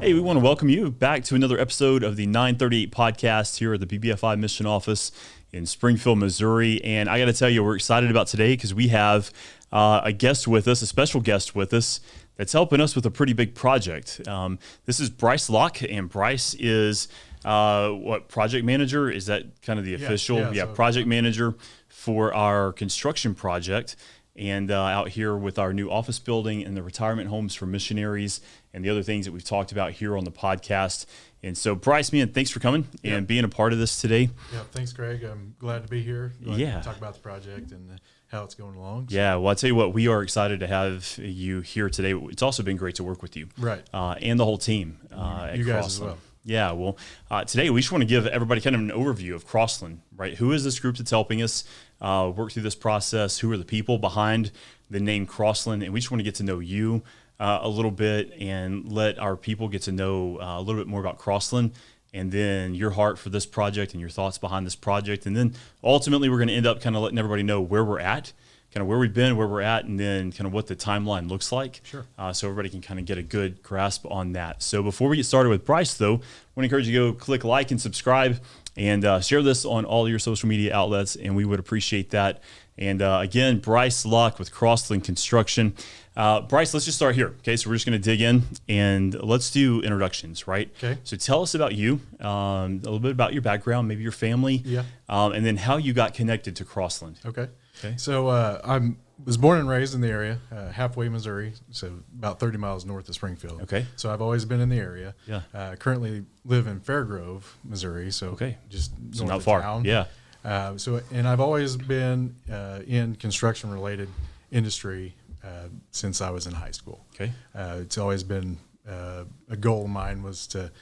Hey, we want to welcome you back to another episode of the 938 podcast here at the BBFI Mission Office in Springfield, Missouri. And I got to tell you, we're excited about today because we have a guest with us, a special guest with us that's helping us with a pretty big project. This is Bryce Locke, and Bryce is project manager? Is that kind of the official? Yeah, project manager for our construction project. And out here with our new office building and the retirement homes for missionaries and the other things that we've talked about here on the podcast. And so, Bryce, man, thanks for coming and being a part of this today. Yeah, thanks, Craig. I'm glad to be here. To talk about the project and how it's going along. So. Yeah, well, I'll tell you what, we are excited to have you here today. It's also been great to work with you. Right. And the whole team at you guys Crossland. as well. Yeah, well, today we just want to give everybody kind of an overview of Crossland, right? Who is this group that's helping us work through this process? Who are the people behind the name Crossland? And we just want to get to know you a little bit and let our people get to know a little bit more about Crossland and then your heart for this project and your thoughts behind this project. And then ultimately we're going to end up kind of letting everybody know where we're at, kind of where we've been, where we're at, and then kind of what the timeline looks like. Sure. So everybody can kind of get a good grasp on that. So before we get started with Bryce, though, I want to encourage you to go click like and subscribe and share this on all your social media outlets, and we would appreciate that. And again, Bryce Locke with Crossland Construction. Bryce, let's just start here. Okay, so we're just going to dig in and let's do introductions, right? Okay. So tell us about you, a little bit about your background, maybe your family, and then how you got connected to Crossland. Okay. So I was born and raised in the area, halfway Missouri, so about 30 miles north of Springfield. Okay. So I've always been in the area. Yeah. Currently live in Fairgrove, Missouri, so just north not of far. town. Yeah. And I've always been in construction-related industry since I was in high school. Okay. It's always been a goal of mine was to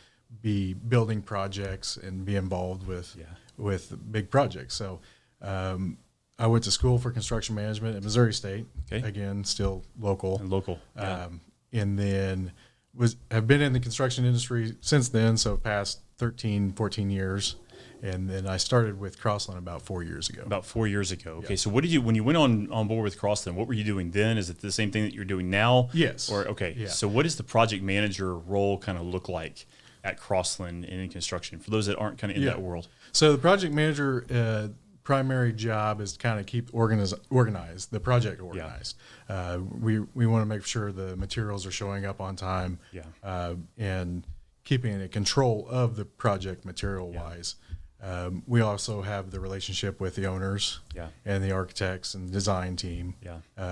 be building projects and be involved with big projects. So I went to school for construction management at Missouri State. Okay. Again, still local. Yeah. And then have been in the construction industry since then, so past 13, 14 years. And then I started with Crossland about 4 years ago. Okay, so what did you, when you went on board with Crossland, what were you doing then? Is it the same thing that you're doing now? Yes. So what does the project manager role kind of look like at Crossland and in construction for those that aren't kind of in that world? So the project manager primary job is to kind of keep organized, the project organized. We want to make sure the materials are showing up on time and keeping in control of the project material-wise. We also have the relationship with the owners and the architects and design team,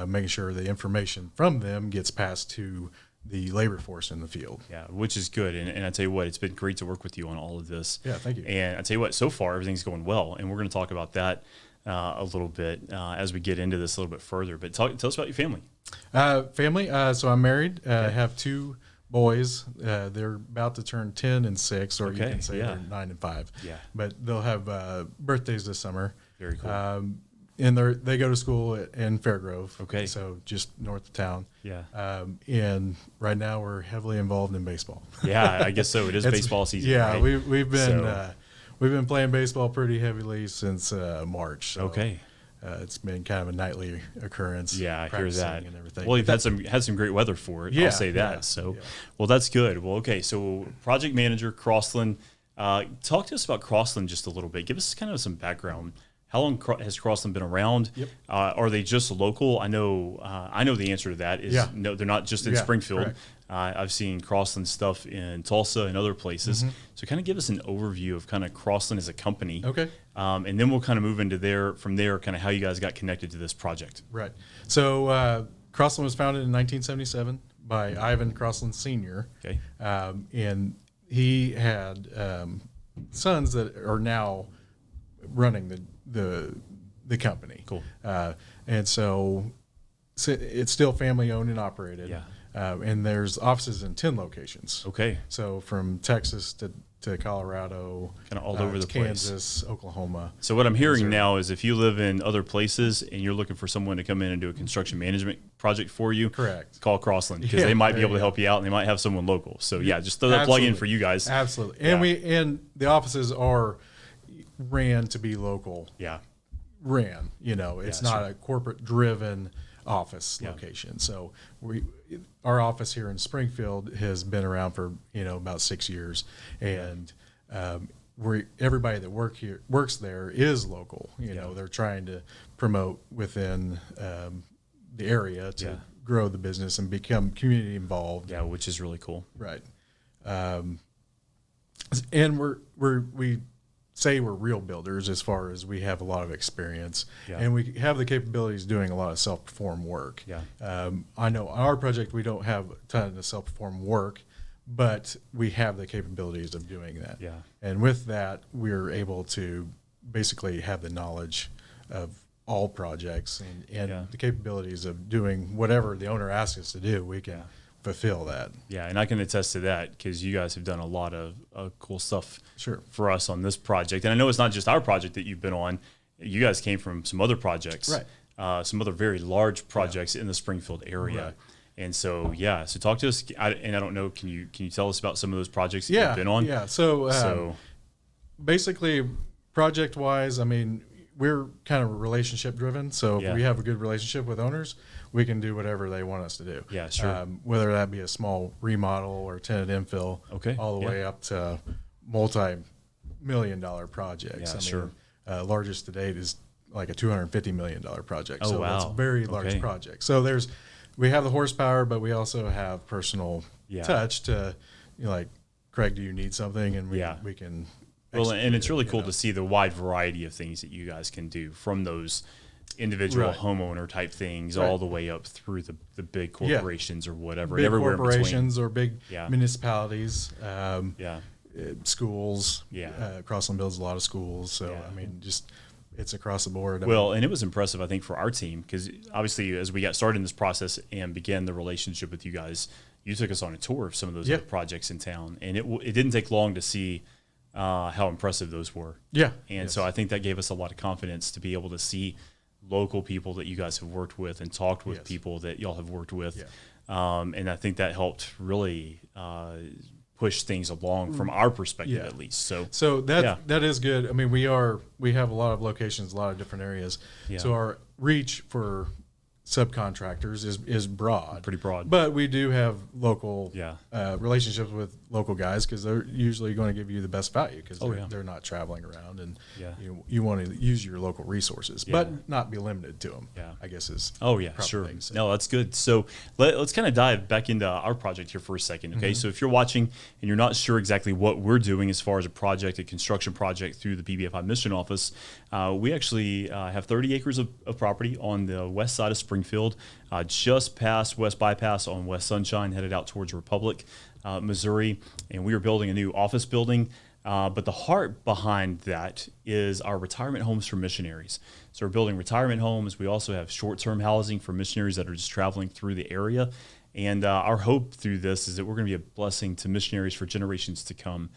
making sure the information from them gets passed to the labor force in the field. Yeah, which is good. And I tell you what, it's been great to work with you on all of this. Yeah, thank you. And I tell you what, so far everything's going well, and we're going to talk about that a little bit as we get into this a little bit further. But tell us about your family. So I'm married. I have two boys. They're about to turn 10 and 6, or you can say they're 9 and 5. Yeah. But they'll have birthdays this summer. Very cool. And they go to school in Fairgrove. Okay. So just north of town. Yeah. And right now we're heavily involved in baseball. Yeah, I guess so. It is baseball season. Yeah, right? we've been playing baseball pretty heavily since March. So. Okay. It's been kind of a nightly occurrence. Yeah, I hear that. And everything. Well, you've had some great weather for it. I'll say that. Well, that's good. Well, okay. So, project manager Crossland. Talk to us about Crossland just a little bit. Give us kind of some background. How long has Crossland been around? Yep. Are they just local? I know the answer to that is no. They're not just in Springfield. Correct. I've seen Crossland stuff in Tulsa and other places. Mm-hmm. So kind of give us an overview of kind of Crossland as a company. Okay. And then we'll kind of move into from there, kind of how you guys got connected to this project. Right. So Crossland was founded in 1977 by Ivan Crossland Sr. Okay. And he had sons that are now running the company. Cool. And so it's still family owned and operated. Yeah. And there's offices in 10 locations. Okay. So from Texas to Colorado, kind of all over the place. Kansas, Oklahoma. So what I'm hearing now is if you live in other places and you're looking for someone to come in and do a construction management project for you, correct, call Crossland because they might be able to help you out and they might have someone local. So yeah, just throw that plug in for you guys. Absolutely. And the offices are ran to be local. Yeah. It's not a corporate driven office location. So our office here in Springfield has been around for about 6 years, and everybody that works there is local. They're trying to promote within the area to grow the business and become community involved. Yeah, which is really cool. Right. And we say we're real builders as far as we have a lot of experience, and we have the capabilities doing a lot of self-perform work. I know on our project we don't have a ton of self-perform work, but we have the capabilities of doing that. And with that, we're able to basically have the knowledge of all projects and the capabilities of doing whatever the owner asks us to do. We can fulfill that. Yeah, and I can attest to that because you guys have done a lot of cool stuff Sure. for us on this project. And I know it's not just our project that you've been on. You guys came from some other projects, right? Some other very large projects in the Springfield area. Right. And so, so talk to us. And I don't know, can you tell us about some of those projects that you've been on? Yeah. So basically, project-wise, I mean, we're kind of relationship driven. So if we have a good relationship with owners, we can do whatever they want us to do. Yeah, sure. Whether that be a small remodel or tenant infill, all the way up to multi-million-dollar projects. Largest to date is like a $250 million project. Oh, so wow. it's a very large project. So we have the horsepower, but we also have personal touch to, like, Craig, do you need something? And we can. Well, and it's really cool to see the wide variety of things that you guys can do, from those individual homeowner type things all the way up through the big corporations or whatever. Big everywhere corporations or big municipalities, schools. Crossland builds a lot of schools. So, I mean, just it's across the board. Well, and it was impressive, I think, for our team because obviously as we got started in this process and began the relationship with you guys, you took us on a tour of some of those other projects in town. And it didn't take long to see how impressive those were. And so I think that gave us a lot of confidence to be able to see local people that you guys have worked with and talked with people that y'all have worked with. And I think that helped really push things along from our perspective, at least. So that is good. I mean, we have a lot of locations, a lot of different areas. So our reach for subcontractors is broad, pretty broad, but we do have local relationships with local guys because they're usually going to give you the best value because they're not traveling around, and you want to use your local resources, but not be limited to them. I guess is sure. No, that's good. So let's kind of dive back into our project here for a second. Okay, so if you're watching and you're not sure exactly what we're doing as far as a construction project through the BBFI Mission Office, we actually have 30 acres of property on the west side of Springfield, just past West Bypass on West Sunshine, headed out towards Republic, Missouri, and we are building a new office building. But the heart behind that is our retirement homes for missionaries. So we're building retirement homes. We also have short-term housing for missionaries that are just traveling through the area. And our hope through this is that we're going to be a blessing to missionaries for generations to come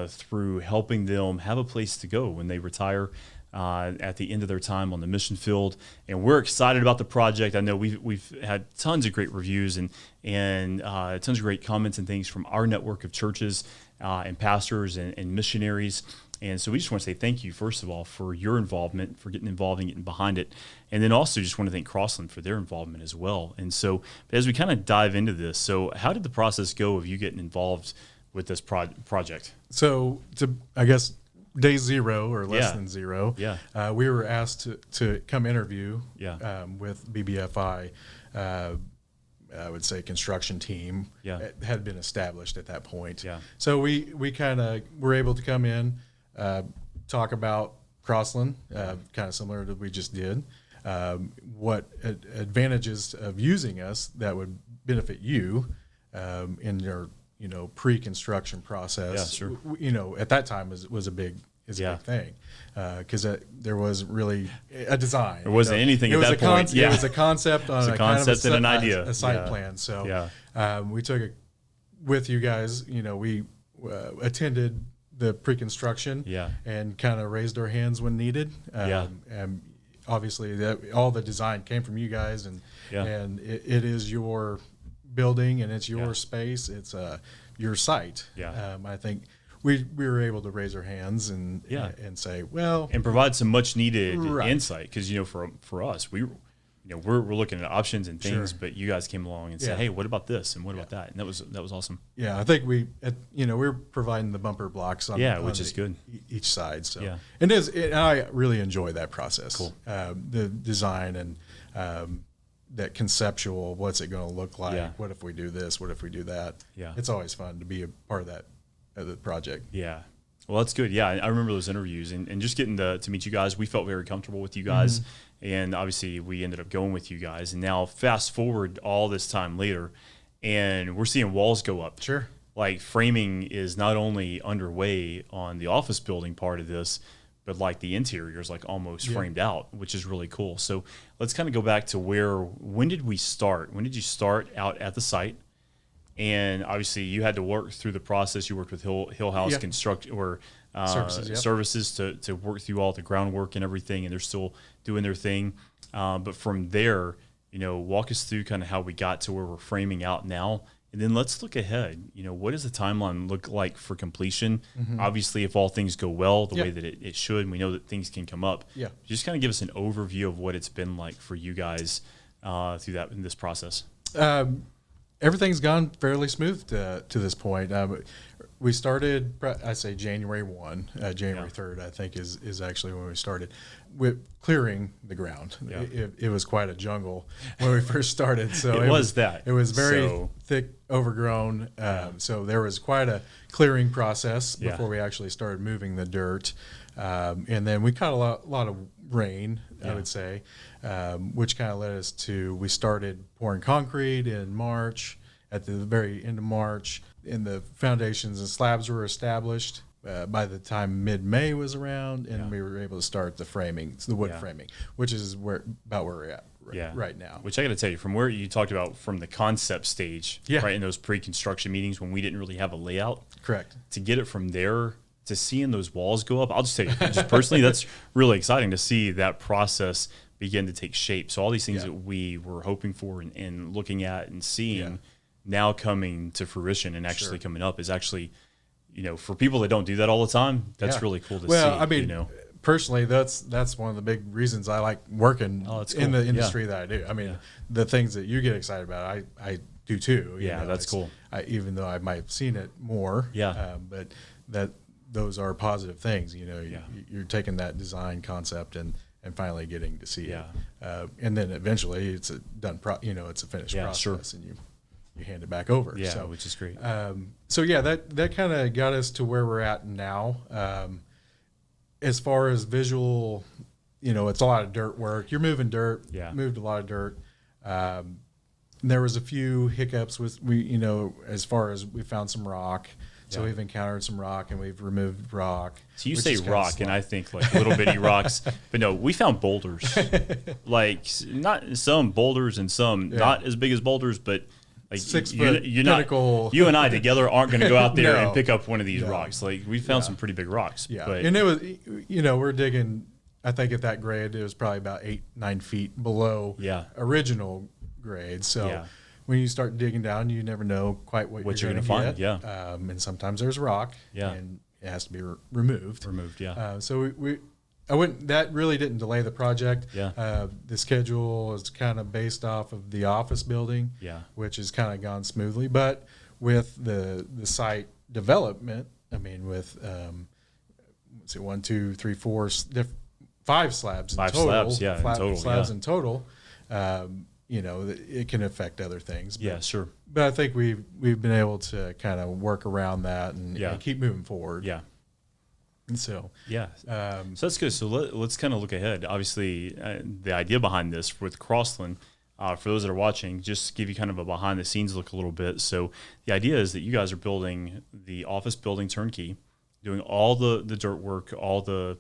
through helping them have a place to go when they retire at the end of their time on the mission field. And we're excited about the project. I know we've had tons of great reviews and tons of great comments and things from our network of churches and pastors and missionaries. And so we just want to say thank you, first of all, for your involvement, for getting involved and getting behind it. And then also just want to thank Crossland for their involvement as well. And so as we kind of dive into this, so how did the process go of you getting involved with this project? So I guess day zero or less than zero, we were asked to come interview with BBFI. I would say construction team had been established at that point. So we kind of were able to come in, talk about Crossland, kind of similar to what we just did, what advantages of using us that would benefit you in your pre-construction process. At that time was a big thing because there wasn't really a design. There wasn't anything at that point. It was a concept on a concept and an idea, a site plan. So we took it with you guys. We attended the pre-construction and kind of raised our hands when needed. And obviously all the design came from you guys, and it is your building and it's your space. It's your site. I think we were able to raise our hands and say, well, and provide some much needed insight because for us, we we're looking at options and things, Sure. but you guys came along and said, hey, what about this? And what about that? And that was awesome. Yeah. I think we're providing the bumper blocks on, which is good. Each side. So, yeah. And I really enjoy that process. Cool. The design and, that conceptual, what's it going to look like? Yeah. What if we do this? What if we do that? Yeah. It's always fun to be a part of that, the project. Yeah. Well, that's good. Yeah. I remember those interviews and just getting to meet you guys. We felt very comfortable with you guys. And obviously we ended up going with you guys. And now fast forward all this time later, and we're seeing walls go up. Sure. Like framing is not only underway on the office building part of this, but like the interior is like almost framed out, which is really cool. So let's kind of go back to when did we start? When did you start out at the site? And obviously you had to work through the process. You worked with Hill House Construction or services to work through all the groundwork and everything, and they're still doing their thing. But from there, walk us through kind of how we got to where we're framing out now. And then let's look ahead. What does the timeline look like for completion? Obviously, if all things go well the way that it should, and we know that things can come up. Yeah. Just kind of give us an overview of what it's been like for you guys through in this process. Everything's gone fairly smooth to this point. We started, I say January 1, January 3rd, I think is actually when we started with clearing the ground. Yeah. It was quite a jungle when we first started. So it was very thick, overgrown. So there was quite a clearing process before we actually started moving the dirt. And then we caught a lot of rain, I would say, which kind of led us to, we started pouring concrete in March, at the very end of March, and the foundations and slabs were established by the time mid-May was around, and we were able to start the framing, the wood framing, which is about where we're at right now. Which I got to tell you, from where you talked about from the concept stage, right, in those pre-construction meetings when we didn't really have a layout. Correct. To get it from there to seeing those walls go up, I'll just tell you, just personally, that's really exciting to see that process begin to take shape. So all these things that we were hoping for and looking at and seeing now coming to fruition and actually coming up is actually, for people that don't do that all the time, that's really cool to see. Well, I mean, personally, that's one of the big reasons I like working in the industry that I do. I mean, the things that you get excited about, I do too. That's cool. Even though I might have seen it more, but those are positive things. You're taking that design concept and finally getting to see it, and then eventually it's a done. It's a finished process, and you hand it back over. Which is great. That kind of got us to where we're at now. As far as visual, it's a lot of dirt work. You're moving dirt. Moved a lot of dirt. There was a few hiccups with as far as we found some rock. So we've encountered some rock, and we've removed rock. So you say rock, and I think like little bitty rocks, but no, we found boulders, like not some boulders and some not as big as boulders, but like 6 foot pinnacle. You and I together aren't going to go out there and pick up one of these rocks. Like we found some pretty big rocks. But, and it was, we're digging. I think at that grade, it was probably about 8-9 feet below original grade. So. When you start digging down, you never know quite what you're going to find. And sometimes there's rock, and it has to be removed. So that really didn't delay the project. The schedule is kind of based off of the office building, which has kind of gone smoothly. But with the site development, I mean, with 1, 2, 3, 4, 5 slabs in total. Slabs in total. It can affect other things. But, But I think we've been able to kind of work around that and keep moving forward. And so so that's good. So let's kind of look ahead. Obviously, the idea behind this with Crossland, for those that are watching, just give you kind of a behind the scenes look a little bit. So the idea is that you guys are building the office building turnkey, doing all the dirt work, all the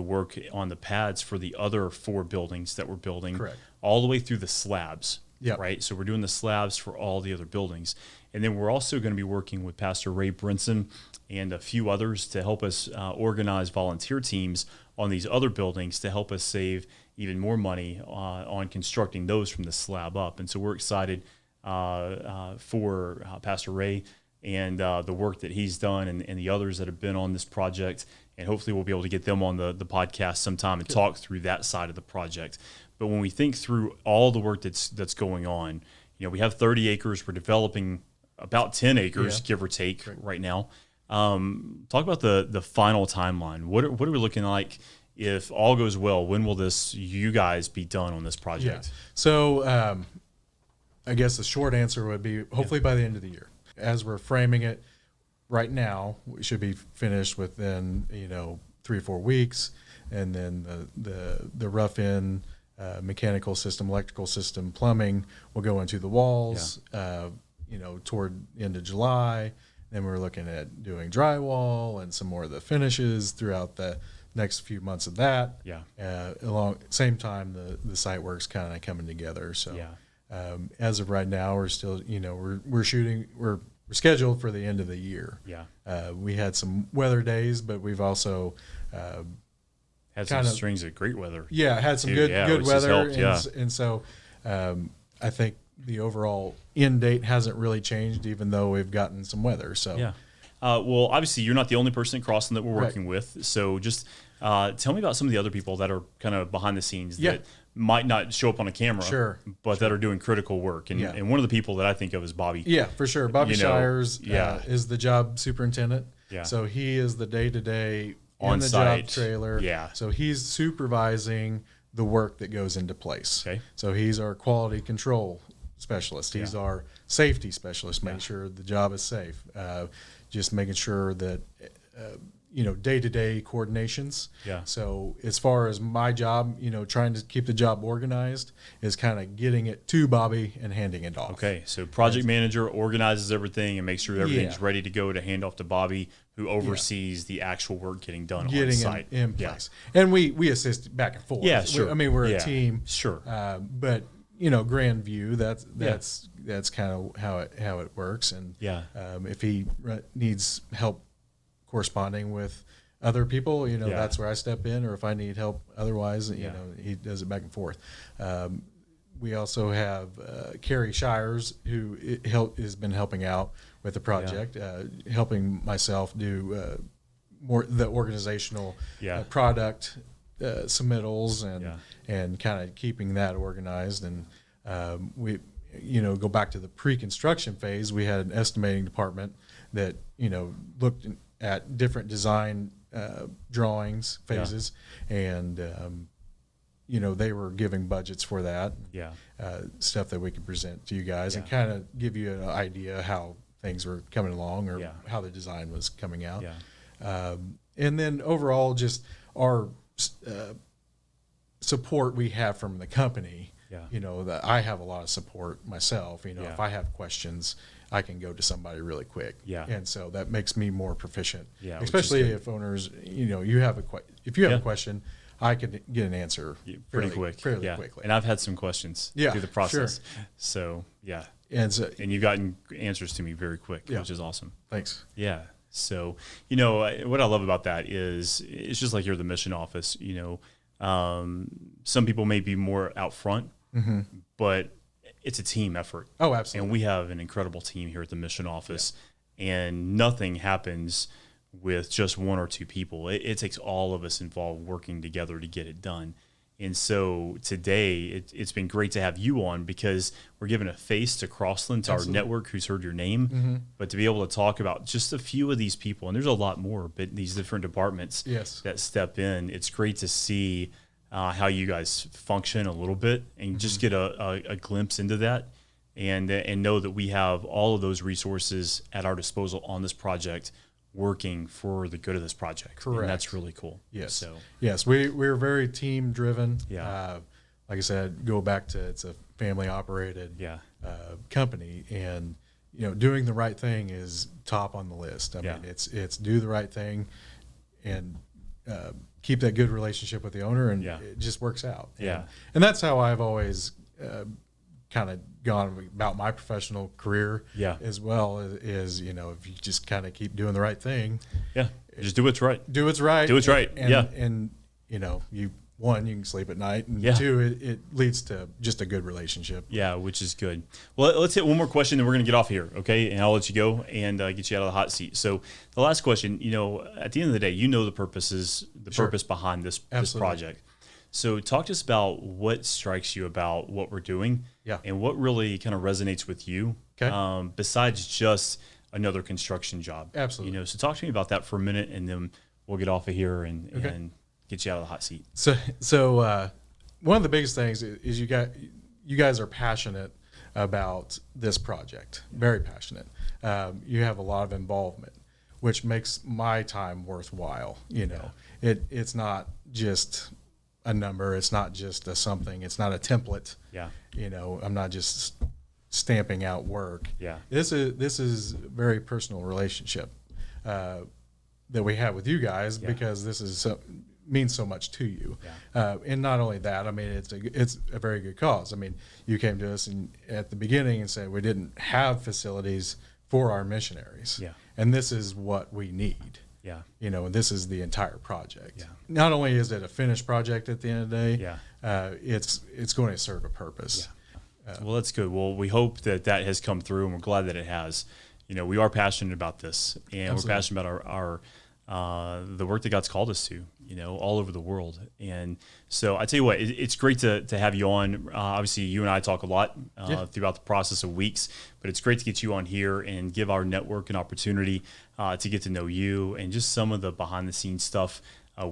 work on the pads for the other 4 buildings that we're building. Correct. All the way through the slabs, right? So we're doing the slabs for all the other buildings. And then we're also going to be working with Pastor Ray Brinson and a few others to help us organize volunteer teams on these other buildings to help us save even more money on constructing those from the slab up. And so we're excited for Pastor Ray and the work that he's done and the others that have been on this project and hopefully we'll be able to get them on the podcast sometime and talk through that side of the project. But when we think through all the work that's going on, we have 30 acres. We're developing about 10 acres, give or take, right now. Talk about the final timeline. What are we looking like? If all goes well, when will you guys be done on this project? Yeah. So I guess the short answer would be hopefully by the end of the year. As we're framing it right now, we should be finished within 3 or 4 weeks, and then the rough in mechanical system, electrical system, plumbing will go into the walls. Toward the end of July. Then we're looking at doing drywall and some more of the finishes throughout the next few months of that. Along same time, the site work's kind of coming together. So as of right now, we're still we're scheduled for the end of the year. We had some weather days, but we've also had some strings of great weather. Had some good weather, and so I think the overall end date hasn't really changed, even though we've gotten some weather. So well, obviously you're not the only person at Crossland that we're working with. So just tell me about some of the other people that are kind of behind the scenes that might not show up on a camera, but that are doing critical work. And one of the people that I think of is Bobby. Yeah, for sure. Bobby Shires is the job superintendent. So he is the day-to-day on the job trailer. So he's supervising the work that goes into place. So he's our quality control specialist. He's our safety specialist, making sure the job is safe. Just making sure that day-to-day coordinations. So as far as my job, trying to keep the job organized is kind of getting it to Bobby and handing it off. So project manager organizes everything and makes sure everything's ready to go to hand off to Bobby, who oversees the actual work getting done on site. In place. And we assist back and forth. We're a team. But grand view, that's kind of how it works. And if he needs help corresponding with other people, that's where I step in, or if I need help otherwise, he does it back and forth. We also have Carrie Shires, who has been helping out with the project, helping myself do more the organizational product submittals and kind of keeping that organized. And we go back to the pre-construction phase. We had an estimating department that looked at different design drawings phases, and they were giving budgets for that, stuff that we could present to you guys and kind of give you an idea how things were coming along, or how the design was coming out. And then overall, just our support we have from the company. That I have a lot of support myself. If I have questions, I can go to somebody really quick. And so that makes me more proficient. Especially if owners, you have if you have a question, I could get an answer fairly quickly. And I've had some questions through the process. So and you've gotten answers to me very quick, which is awesome. Thanks. So what I love about that is it's just like you're the mission office. Some people may be more out front, but it's a team effort. Oh, absolutely. And we have an incredible team here at the mission office, and nothing happens with just one or two people. It takes all of us involved working together to get it done. And so today it's been great to have you on, because we're giving a face to Crossland, to our network who's heard your name, but to be able to talk about just a few of these people, and there's a lot more, but these different departments that step in. It's great to see how you guys function a little bit, and just get a glimpse into that, and know that we have all of those resources at our disposal on this project, working for the good of this project. Correct. And that's really cool. We're very team driven. Like I said, go back to it's a family operated company, and doing the right thing is top on the list. I mean, it's do the right thing and keep that good relationship with the owner, and it just works out. And that's how I've always kind of gone about my professional career as well, is if you just kind of keep doing the right thing, just do what's right, do what's right, and one, you can sleep at night, and two, it leads to just a good relationship. Yeah, which is good. Well, let's hit one more question, then we're going to get off here, okay? And I'll let you go and get you out of the hot seat. So the last question, at the end of the day, the purpose behind this project. So talk to us about what strikes you about what we're doing, and what really kind of resonates with you, besides just another construction job. Absolutely. So talk to me about that for a minute, and then we'll get off of here and get you out of the hot seat. So one of the biggest things is you guys are passionate about this project, very passionate. You have a lot of involvement, which makes my time worthwhile. It's not just a number. It's not just a something. It's not a template. Yeah. I'm not just stamping out work. Yeah. This is a very personal relationship that we have with you guys, because this is means so much to you. And not only that, I mean, it's a very good cause. I mean, you came to us at the beginning and said we didn't have facilities for our missionaries. And this is what we need. And this is the entire project. Not only is it a finished project at the end of the day, it's going to serve a purpose. Well, that's good. Well, we hope that has come through, and we're glad that it has. We are passionate about this, and Absolutely. We're passionate about our the work that God's called us to, all over the world. And so I tell you what, it's great to have you on. Obviously, you and I talk a lot throughout the process of weeks, but it's great to get you on here and give our network an opportunity to get to know you and just some of the behind the scenes stuff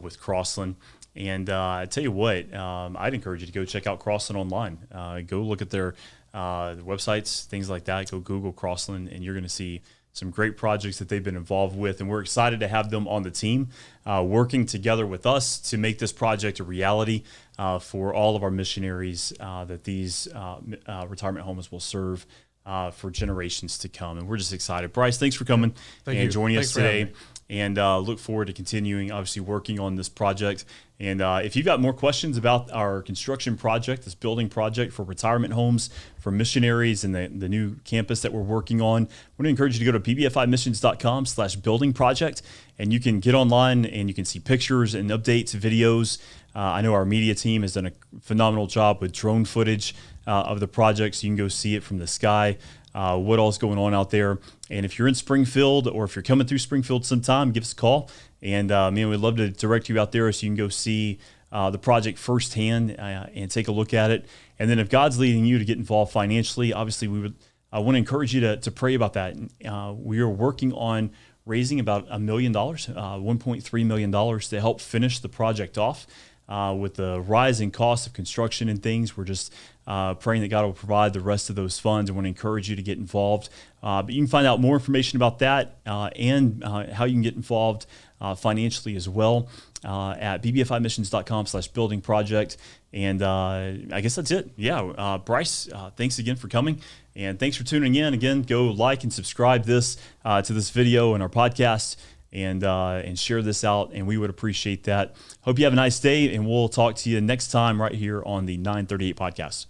with Crossland. And I tell you what, I'd encourage you to go check out Crossland online. Go look at their websites, things like that. Go Google Crossland, and you're going to see some great projects that they've been involved with. And we're excited to have them on the team, working together with us to make this project a reality for all of our missionaries that these retirement homes will serve for generations to come. And we're just excited. Bryce, thanks for coming and joining us today. And look forward to continuing, obviously, working on this project. And if you've got more questions about our construction project, this building project for retirement homes for missionaries and the new campus that we're working on, I want to encourage you to go to pbfimissions.com/building project, and you can get online and you can see pictures and updates, videos. I know our media team has done a phenomenal job with drone footage of the project, so you can go see it from the sky. What all's going on out there. And if you're in Springfield, or if you're coming through Springfield sometime, give us a call. And we'd love to direct you out there so you can go see the project firsthand and take a look at it. And then if God's leading you to get involved financially, obviously I want to encourage you to pray about that. We are working on raising about $1 million, $1.3 million to help finish the project off. With the rising cost of construction and things, we're just praying that God will provide the rest of those funds. I want to encourage you to get involved. But you can find out more information about that and how you can get involved financially as well at bbfimissions.com/building project. And I guess that's it. Bryce, thanks again for coming. And thanks for tuning in. Again, go like and subscribe to this video and our podcast. And share this out, and we would appreciate that. Hope you have a nice day, and we'll talk to you next time right here on the 938 podcast.